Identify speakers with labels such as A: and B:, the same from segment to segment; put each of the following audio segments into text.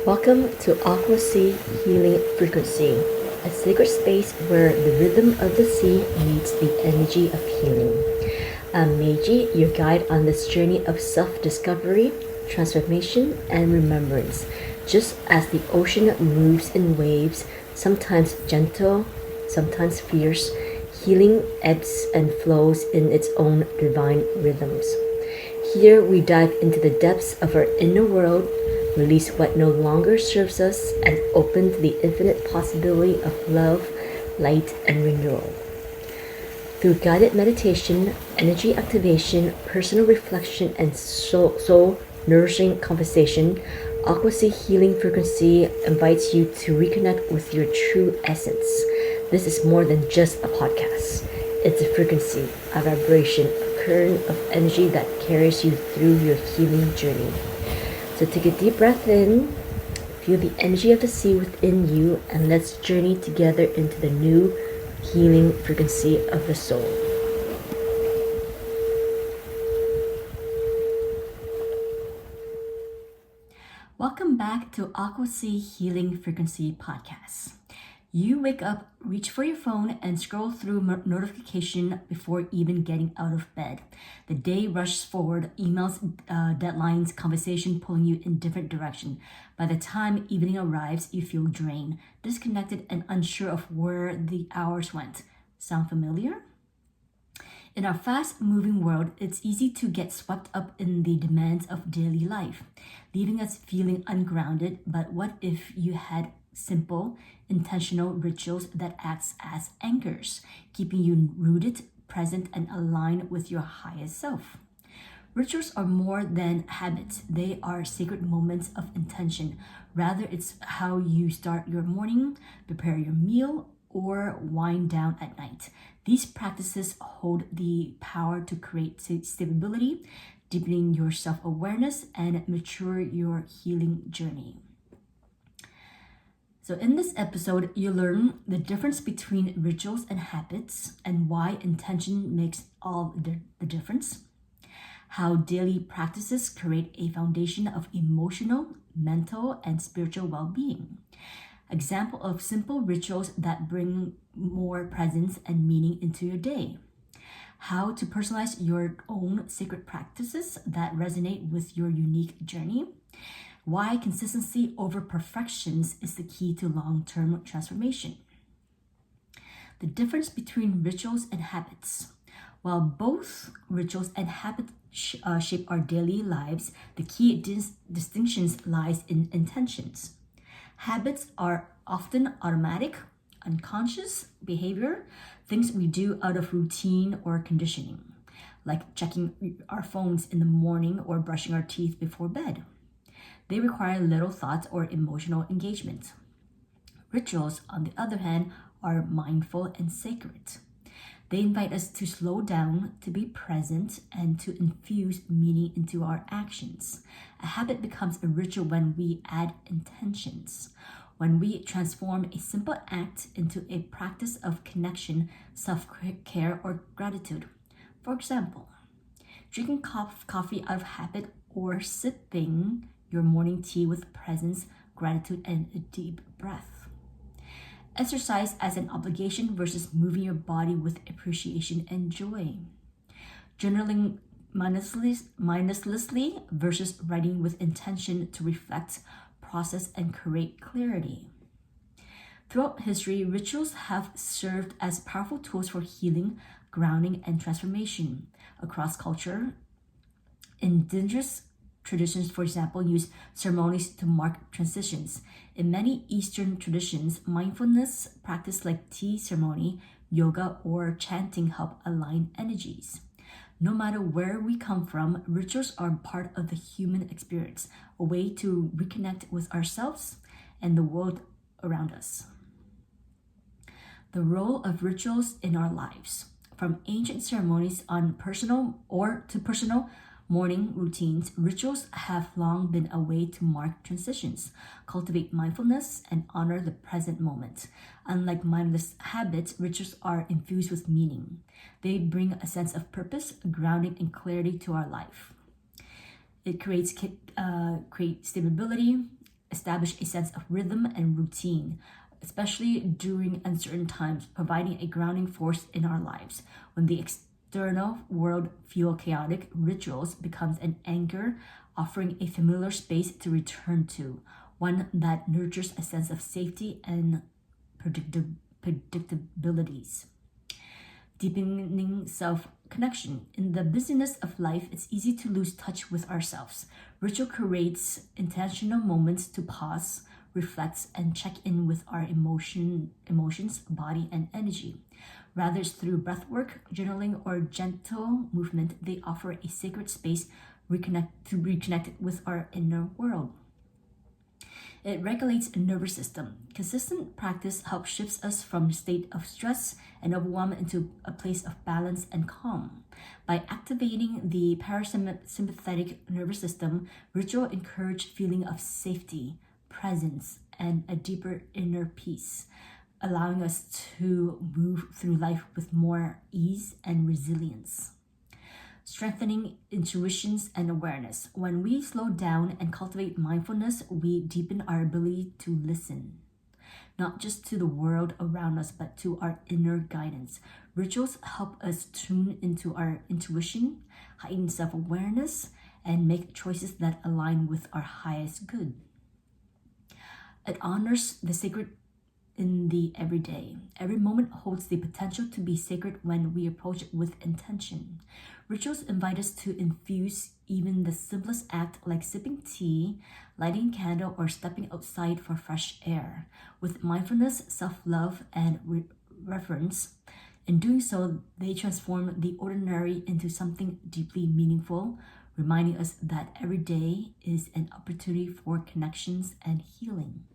A: Welcome to Aquasea Healing Frequency, a sacred space where the rhythm of the sea meets the energy of healing. I'm Meiji, your guide on this journey of self-discovery, transformation, and remembrance. Just as the ocean moves in waves, sometimes gentle, sometimes fierce, healing ebbs and flows in its own divine rhythms. Here we dive into the depths of our inner world, release what no longer serves us, and open to the infinite possibility of love, light, and renewal. Through guided meditation, energy activation, personal reflection, and soul nourishing conversation, Aquasea Healing Frequency invites you to reconnect with your true essence. This is more than just a podcast. It's a frequency, a vibration, a current of energy that carries you through your healing journey. So take a deep breath in, feel the energy of the sea within you, and let's journey together into the new healing frequency of the soul. Welcome back to Aquasea Healing Frequency Podcast. You wake up, reach for your phone, and scroll through notification before even getting out of bed. The day rushes forward, emails, deadlines, conversation pulling you in different direction. By the time evening arrives, you feel drained, disconnected, and unsure of where the hours went. Sound familiar? In our fast-moving world, it's easy to get swept up in the demands of daily life, leaving us feeling ungrounded. But what if you had simple, intentional rituals that acts as anchors, keeping you rooted, present, and aligned with your highest self? Rituals are more than habits. They are sacred moments of intention. Rather, it's how you start your morning, prepare your meal, or wind down at night. These practices hold the power to create stability, deepening your self-awareness, and mature your healing journey. So in this episode, you learn the difference between rituals and habits and why intention makes all the difference. How daily practices create a foundation of emotional, mental, and spiritual well-being. Example of simple rituals that bring more presence and meaning into your day. How to personalize your own sacred practices that resonate with your unique journey. Why consistency over perfections is the key to long-term transformation. The difference between rituals and habits. While both rituals and habits shape our daily lives, the key distinctions lies in intentions. Habits are often automatic, unconscious behavior, things we do out of routine or conditioning, like checking our phones in the morning or brushing our teeth before bed. They require little thought or emotional engagement. Rituals, on the other hand, are mindful and sacred. They invite us to slow down, to be present, and to infuse meaning into our actions. A habit becomes a ritual when we add intentions, when we transform a simple act into a practice of connection, self-care, or gratitude. For example, drinking coffee out of habit or sipping your morning tea with presence, gratitude, and a deep breath. Exercise as an obligation versus moving your body with appreciation and joy. Journaling mindlessly versus writing with intention to reflect, process, and create clarity. Throughout history, rituals have served as powerful tools for healing, grounding, and transformation. Across culture, indigenous traditions, for example, use ceremonies to mark transitions. In many Eastern traditions, mindfulness practice like tea ceremony, yoga, or chanting help align energies. No matter where we come from, rituals are part of the human experience, a way to reconnect with ourselves and the world around us. The role of rituals in our lives. From ancient ceremonies on personal morning routines, rituals have long been a way to mark transitions, cultivate mindfulness, and honor the present moment. Unlike mindless habits, rituals are infused with meaning. They bring a sense of purpose, grounding, and clarity to our life. It creates stability, establish a sense of rhythm and routine, especially during uncertain times, providing a grounding force in our lives. When the external world feels chaotic, rituals becomes an anchor, offering a familiar space to return to, one that nurtures a sense of safety and predictabilities. Deepening self connection. In the busyness of life, it's easy to lose touch with ourselves. Ritual creates intentional moments to pause, reflect, and check in with our emotions, body, and energy. Whether it's through breathwork, journaling, or gentle movement, they offer a sacred space to reconnect with our inner world. It regulates the nervous system. Consistent practice helps shift us from a state of stress and overwhelm into a place of balance and calm. By activating the parasympathetic nervous system, ritual encourage feeling of safety, presence, and a deeper inner peace, allowing us to move through life with more ease and resilience. Strengthening intuitions and awareness. When we slow down and cultivate mindfulness, we deepen our ability to listen, not just to the world around us, but to our inner guidance. Rituals help us tune into our intuition, heighten self-awareness, and make choices that align with our highest good. It honors the sacred in the everyday. Every moment holds the potential to be sacred when we approach it with intention. Rituals invite us to infuse even the simplest act like sipping tea, lighting a candle, or stepping outside for fresh air with mindfulness, self-love, and reverence. In doing so, they transform the ordinary into something deeply meaningful, reminding us that every day is an opportunity for connections and healing.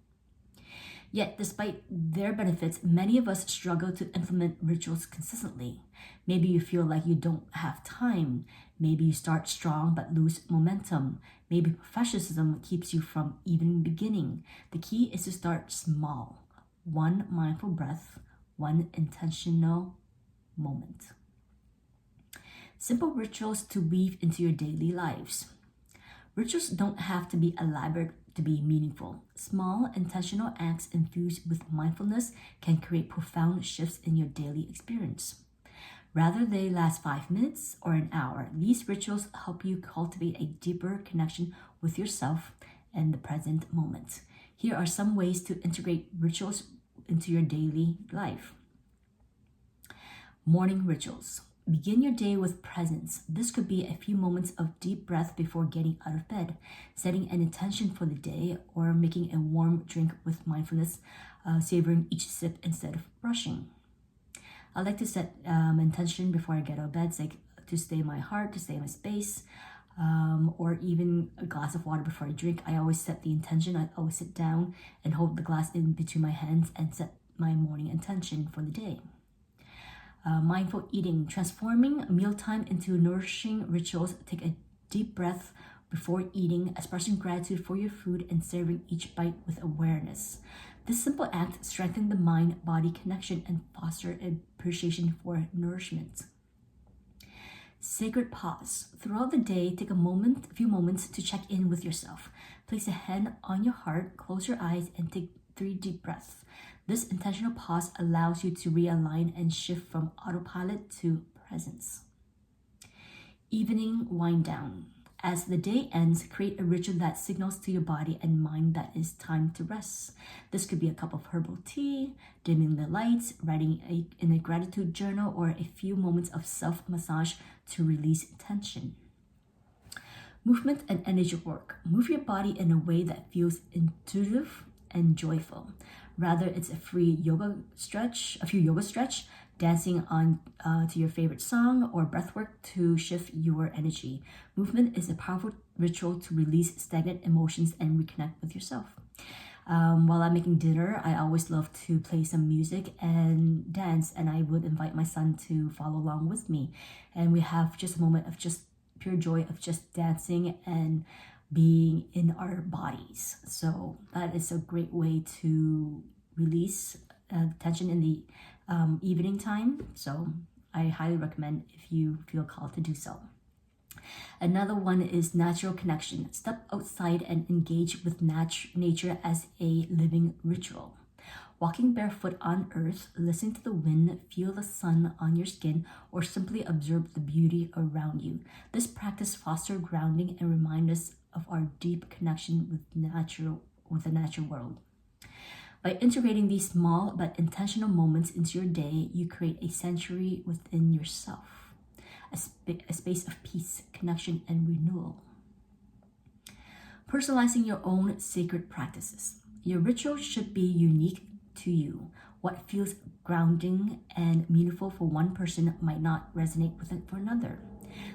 A: Yet, despite their benefits, many of us struggle to implement rituals consistently. Maybe you feel like you don't have time. Maybe you start strong but lose momentum. Maybe perfectionism keeps you from even beginning. The key is to start small. One mindful breath, one intentional moment. Simple rituals to weave into your daily lives. Rituals don't have to be elaborate to be meaningful. Small, intentional acts infused with mindfulness can create profound shifts in your daily experience. Whether they last 5 minutes or an hour, these rituals help you cultivate a deeper connection with yourself and the present moment. Here are some ways to integrate rituals into your daily life. Morning rituals. Begin your day with presence. This could be a few moments of deep breath before getting out of bed, setting an intention for the day, or making a warm drink with mindfulness, savoring each sip instead of rushing. I like to set intention before I get out of bed, like to stay in my heart, to stay in my space, or even a glass of water before I drink. I always set the intention. I always sit down and hold the glass in between my hands and set my morning intention for the day. Mindful eating, transforming mealtime into nourishing rituals. Take a deep breath before eating, expressing gratitude for your food and savoring each bite with awareness. This simple act strengthens the mind-body connection and foster appreciation for nourishment. Sacred pause. Throughout the day, take a few moments to check in with yourself. Place a hand on your heart, close your eyes, and take 3 deep breaths. This intentional pause allows you to realign and shift from autopilot to presence. Evening wind down. As the day ends, create a ritual that signals to your body and mind that it's time to rest. This could be a cup of herbal tea, dimming the lights, writing in a gratitude journal, or a few moments of self-massage to release tension. Movement and energy work. Move your body in a way that feels intuitive and joyful. Rather, it's a few yoga stretch, dancing on to your favorite song, or breathwork to shift your energy. Movement is a powerful ritual to release stagnant emotions and reconnect with yourself. While I'm making dinner, I always love to play some music and dance, and I would invite my son to follow along with me. And we have just a moment of just pure joy of just dancing and being in our bodies. So that is a great way to release tension in the evening time. So I highly recommend if you feel called to do so. Another one is natural connection. Step outside and engage with nature as a living ritual. Walking barefoot on earth, listen to the wind, feel the sun on your skin, or simply observe the beauty around you. This practice fosters grounding and reminds us of our deep connection with the natural world. By integrating these small but intentional moments into your day, you create a sanctuary within yourself, a space of peace, connection, and renewal. Personalizing your own sacred practices. Your ritual should be unique to you. What feels grounding and meaningful for one person might not resonate with it for another.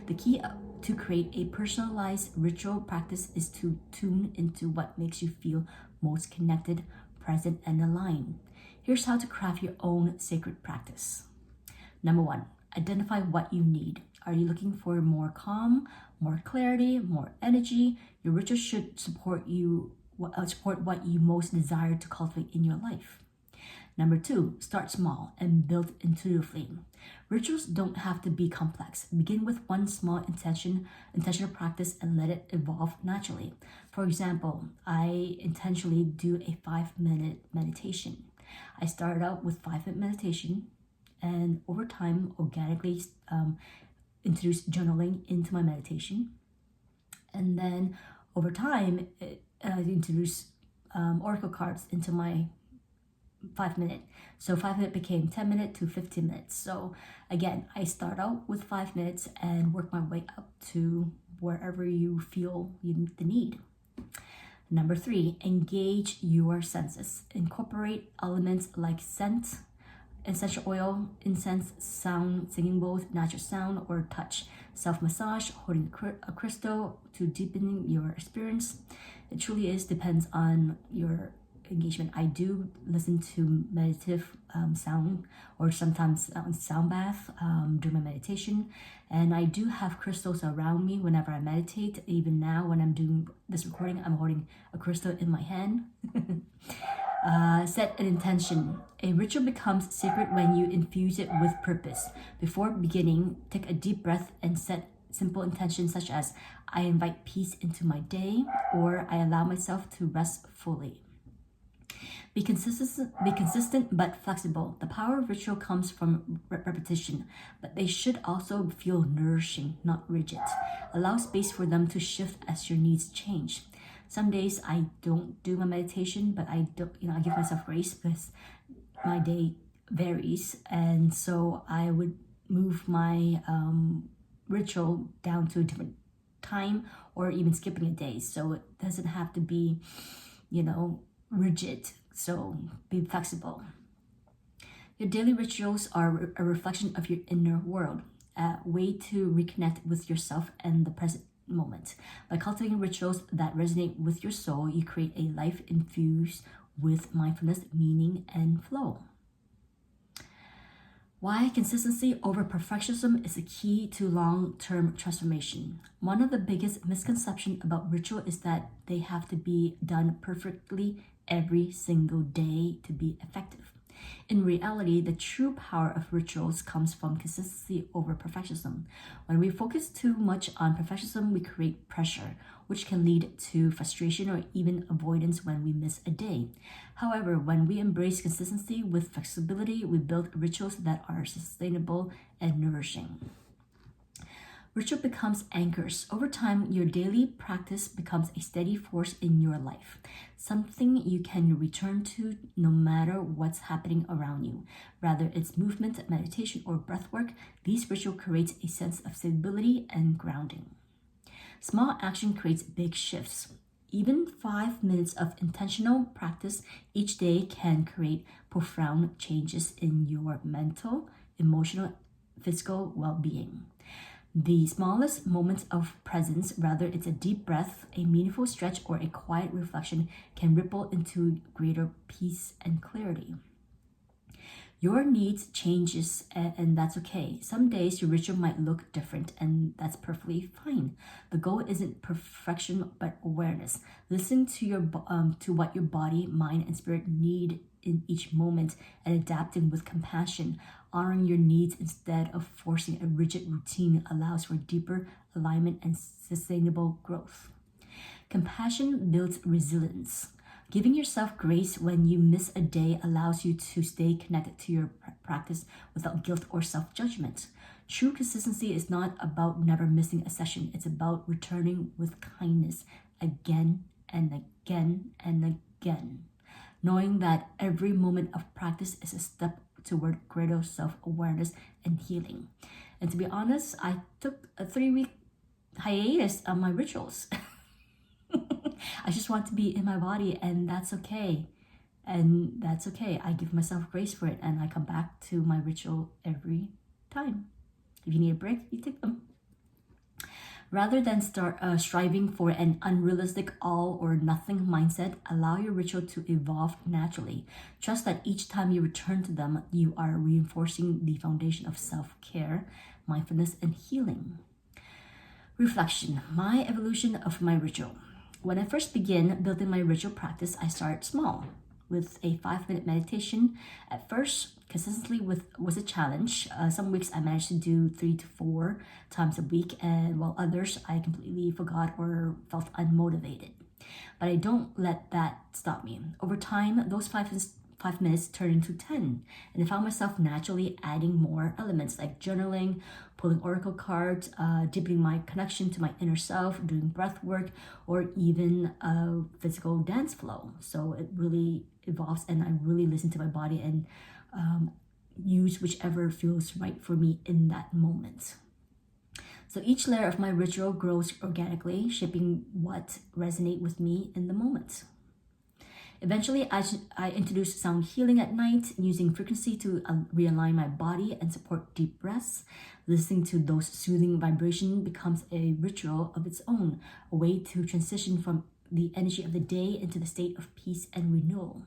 A: The key to create a personalized ritual practice is to tune into what makes you feel most connected, present, and aligned. Here's how to craft your own sacred practice. Number one, identify what you need. Are you looking for more calm, more clarity, more energy? Your ritual should support what you most desire to cultivate in your life. Number two, start small and build intuitively. Rituals don't have to be complex. Begin with one small intentional practice and let it evolve naturally. For example, I intentionally do a 5-minute meditation. I started out with 5-minute meditation and over time organically introduced journaling into my meditation. And then over time, I introduced oracle cards into my 5-minute. So 5-minute became 10-minute to 15 minutes. So again, I start out with 5 minutes and work my way up to wherever you feel the need. Number three, engage your senses. Incorporate elements like scent, essential oil, incense, sound, singing bowls, natural sound, or touch. Self-massage, holding a crystal to deepen your experience. It truly depends on your engagement. I do listen to meditative sound or sometimes sound bath during my meditation, and I do have crystals around me whenever I meditate. Even now when I'm doing this recording, I'm holding a crystal in my hand. Set an intention. A ritual becomes sacred when you infuse it with purpose. Before beginning, take a deep breath and set simple intentions such as I invite peace into my day, or I allow myself to rest fully. Be consistent but flexible. The power of ritual comes from repetition, but they should also feel nourishing, not rigid. Allow space for them to shift as your needs change. Some days I don't do my meditation, but I give myself grace because my day varies, and so I would move my ritual down to a different time or even skipping a day. So it doesn't have to be, rigid. So be flexible. Your daily rituals are a reflection of your inner world, a way to reconnect with yourself and the present moment. By cultivating rituals that resonate with your soul, you create a life infused with mindfulness, meaning, and flow. Why consistency over perfectionism is the key to long-term transformation. One of the biggest misconceptions about ritual is that they have to be done perfectly every single day to be effective. In reality, the true power of rituals comes from consistency over perfectionism. When we focus too much on perfectionism, we create pressure, which can lead to frustration or even avoidance when we miss a day. However, when we embrace consistency with flexibility, we build rituals that are sustainable and nourishing. Ritual becomes anchors. Over time, your daily practice becomes a steady force in your life, something you can return to no matter what's happening around you. Whether it's movement, meditation, or breath work, these rituals create a sense of stability and grounding. Small action creates big shifts. Even 5 minutes of intentional practice each day can create profound changes in your mental, emotional, physical well-being. The smallest moments of presence, whether it's a deep breath, a meaningful stretch, or a quiet reflection, can ripple into greater peace and clarity. Your needs changes, and that's okay. Some days your ritual might look different, and that's perfectly fine. The goal isn't perfection, but awareness. Listen to what your body, mind, and spirit need in each moment, and adapting with compassion. Honoring your needs instead of forcing a rigid routine allows for deeper alignment, and sustainable growth. Compassion builds resilience. Giving yourself grace when you miss a day allows you to stay connected to your practice without guilt or self-judgment. True consistency is not about never missing a session. It's about returning with kindness again and again and again, knowing that every moment of practice is a step toward greater self-awareness and healing. And to be honest, I took a 3-week hiatus on my rituals. I just want to be in my body, and that's okay. And that's okay. I give myself grace for it, and I come back to my ritual every time. If you need a break, you take them. Rather than striving for an unrealistic all or nothing mindset, allow your ritual to evolve naturally. Trust that each time you return to them, you are reinforcing the foundation of self-care, mindfulness, and healing. Reflection, my evolution of my ritual. When I first began building my ritual practice, I started small with a 5-minute meditation. At first, consistently was a challenge. Some weeks I managed to do 3 to 4 times a week, and while others I completely forgot or felt unmotivated. But I don't let that stop me. Over time, those 5 minutes turned into 10, and I found myself naturally adding more elements like journaling, pulling oracle cards, deepening my connection to my inner self, doing breath work, or even a physical dance flow. So it really evolves, and I really listen to my body and use whichever feels right for me in that moment. So each layer of my ritual grows organically, shaping what resonates with me in the moment. Eventually, I introduced sound healing at night, using frequency to realign my body and support deep breaths. Listening to those soothing vibrations becomes a ritual of its own, a way to transition from the energy of the day into the state of peace and renewal.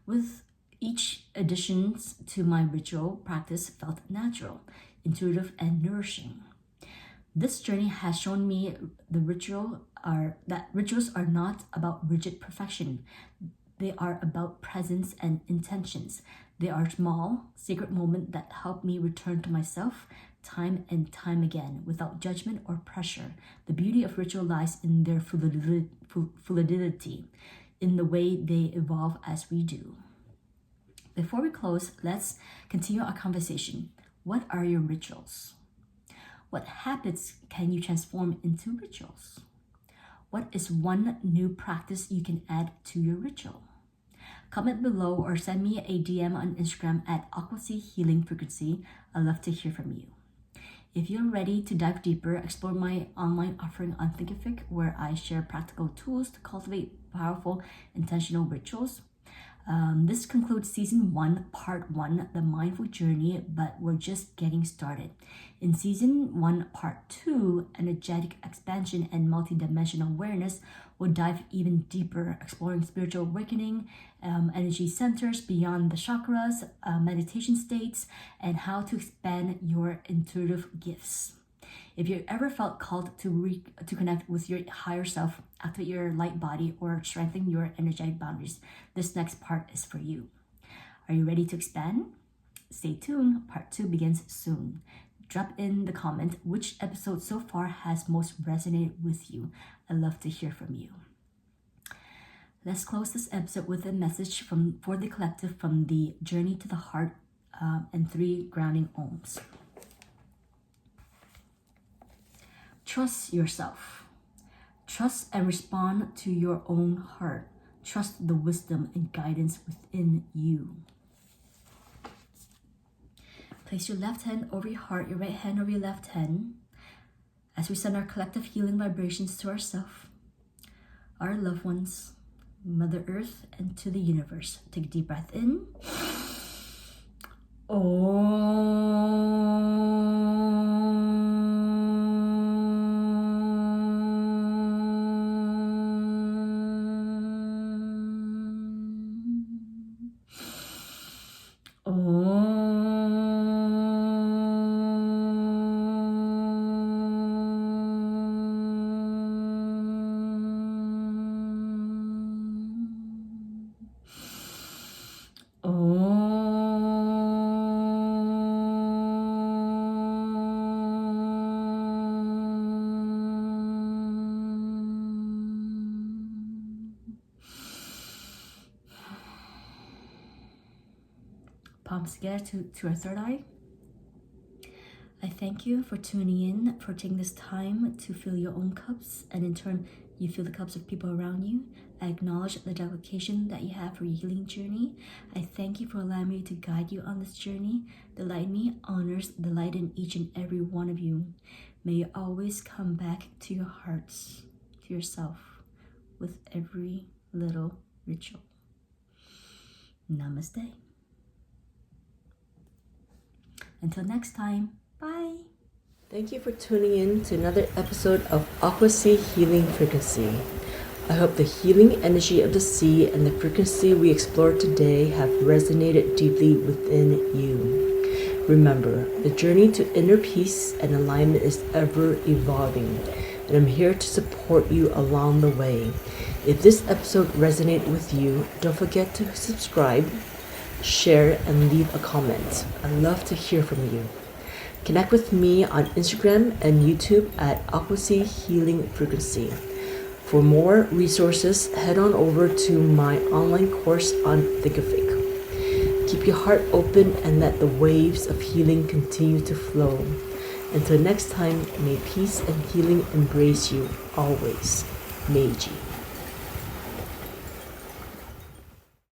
A: With each addition to my ritual practice felt natural, intuitive, and nourishing. This journey has shown me that rituals are not about rigid perfection. They are about presence and intentions. They are small, sacred moments that help me return to myself time and time again without judgment or pressure. The beauty of ritual lies in their fluidity, in the way they evolve as we do. Before we close, let's continue our conversation. What are your rituals? What habits can you transform into rituals? What is one new practice you can add to your ritual? Comment below or send me a DM on Instagram at Aquasea Healing Frequency. I'd love to hear from you. If you're ready to dive deeper, explore my online offering on Thinkific, where I share practical tools to cultivate powerful, intentional rituals. This concludes Season 1, Part 1, The Mindful Journey, but we're just getting started. In Season 1, Part 2, Energetic Expansion and Multidimensional Awareness, we'll dive even deeper, exploring spiritual awakening, energy centers beyond the chakras, meditation states, and how to expand your intuitive gifts. If you ever felt called to connect with your higher self, activate your light body, or strengthen your energetic boundaries, this next part is for you. Are you ready to expand? Stay tuned. Part 2 begins soon. Drop in the comment which episode so far has most resonated with you. I'd love to hear from you. Let's close this episode with a message for the collective from the Journey to the Heart and 3 grounding ohms. Trust yourself. Trust and respond to your own heart. Trust the wisdom and guidance within you. Place your left hand over your heart, your right hand over your left hand, as we send our collective healing vibrations to ourselves, our loved ones, Mother Earth, and to the universe. Take a deep breath in. palms together to our third eye. I thank you for tuning in, for taking this time to fill your own cups, and in turn, you fill the cups of people around you. I acknowledge the dedication that you have for your healing journey. I thank you for allowing me to guide you on this journey. The light in me honors the light in each and every one of you. May you always come back to your hearts, to yourself, with every little ritual. Namaste. Until next time, bye.
B: Thank you for tuning in to another episode of Aquasea Healing Frequency. I hope the healing energy of the sea and the frequency we explored today have resonated deeply within you. Remember, the journey to inner peace and alignment is ever evolving, and I'm here to support you along the way. If this episode resonated with you, don't forget to subscribe, share, and leave a comment. I'd love to hear from you. Connect with me on Instagram and YouTube at Aquasea Healing Frequency. For more resources, head on over to my online course on Thinkific. Keep your heart open and let the waves of healing continue to flow. Until next time, may peace and healing embrace you always. Meiji.